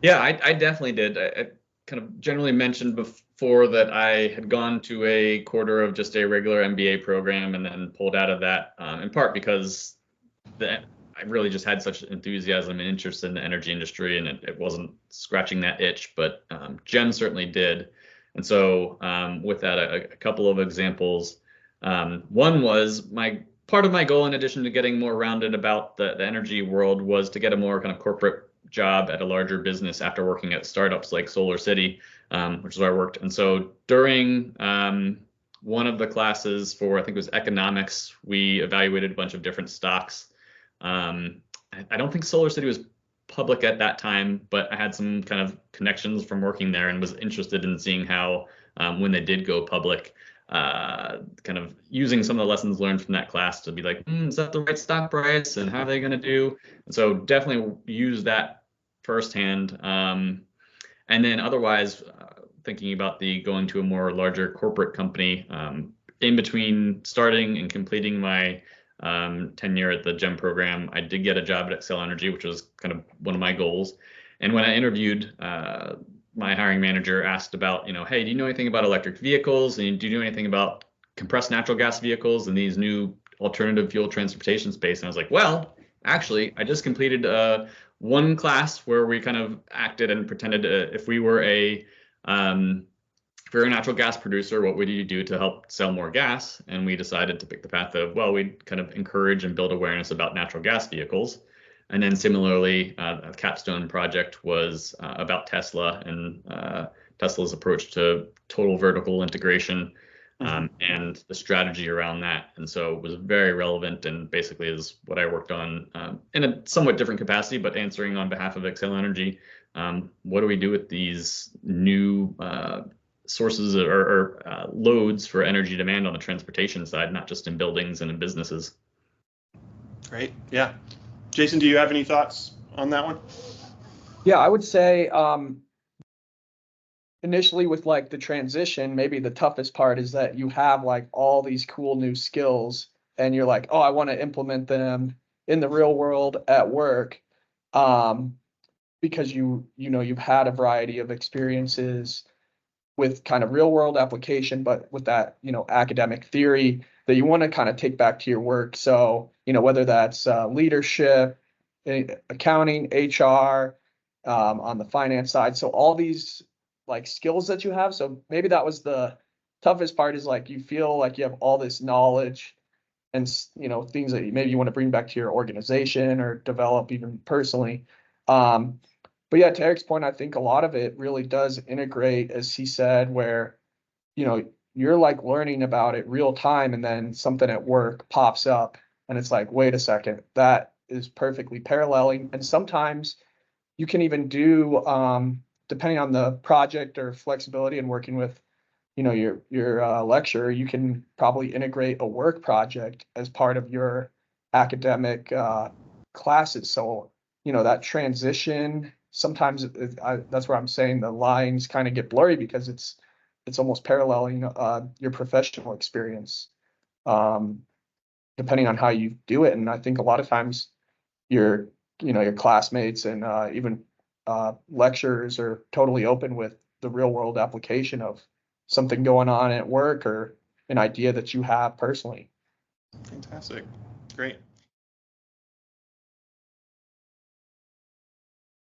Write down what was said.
Yeah, I definitely did. I kind of generally mentioned before that I had gone to a quarter of just a regular MBA program and then pulled out of that, in part because I really just had such enthusiasm and interest in the energy industry, and it wasn't scratching that itch, but Jen certainly did. And so, with that, a couple of examples. One was my part of my goal, in addition to getting more rounded about the energy world, was to get a more kind of corporate job at a larger business after working at startups like Solar City, which is where I worked. And so during one of the classes for, I think it was economics, we evaluated a bunch of different stocks. I don't think Solar City was public at that time, but I had some kind of connections from working there and was interested in seeing how, when they did go public, kind of using some of the lessons learned from that class to be like, is that the right stock price and how are they going to do? And so definitely use that firsthand. And then otherwise, thinking about the going to a more larger corporate company, in between starting and completing my tenure at the GEM program, I did get a job at Xcel Energy, which was kind of one of my goals. And when I interviewed, my hiring manager asked about, hey, do you know anything about electric vehicles? And do you know anything about compressed natural gas vehicles and these new alternative fuel transportation space? And I was like, well, actually, I just completed one class where we kind of acted and pretended if we were a if you're a natural gas producer, what would you do to help sell more gas? And we decided to pick the path of, well, we'd kind of encourage and build awareness about natural gas vehicles. And then similarly, a capstone project was about Tesla and Tesla's approach to total vertical integration, and the strategy around that. And so it was very relevant and basically is what I worked on in a somewhat different capacity, but answering on behalf of Xcel Energy. What do we do with these new sources or loads for energy demand on the transportation side, not just in buildings and in businesses? Great. Yeah. Jason, do you have any thoughts on that one? Yeah, I would say initially with like the transition, maybe the toughest part is that you have like all these cool new skills and you're like, oh, I want to implement them in the real world at work, because you've had a variety of experiences with kind of real world application, but with that, academic theory that you want to kind of take back to your work. So, whether that's leadership, accounting, HR, on the finance side. So all these like skills that you have. So maybe that was the toughest part, is like you feel like you have all this knowledge and, things that maybe you want to bring back to your organization or develop even personally. But yeah, to Eric's point, I think a lot of it really does integrate, as he said, where, you're like learning about it real time and then something at work pops up and it's like, wait a second, that is perfectly paralleling. And sometimes you can even do, depending on the project or flexibility and working with, your lecturer, you can probably integrate a work project as part of your academic classes. So, that transition, sometimes that's where I'm saying the lines kind of get blurry because it's almost paralleling your professional experience, depending on how you do it. And I think a lot of times your classmates and even lecturers are totally open with the real world application of something going on at work or an idea that you have personally. Fantastic. Great.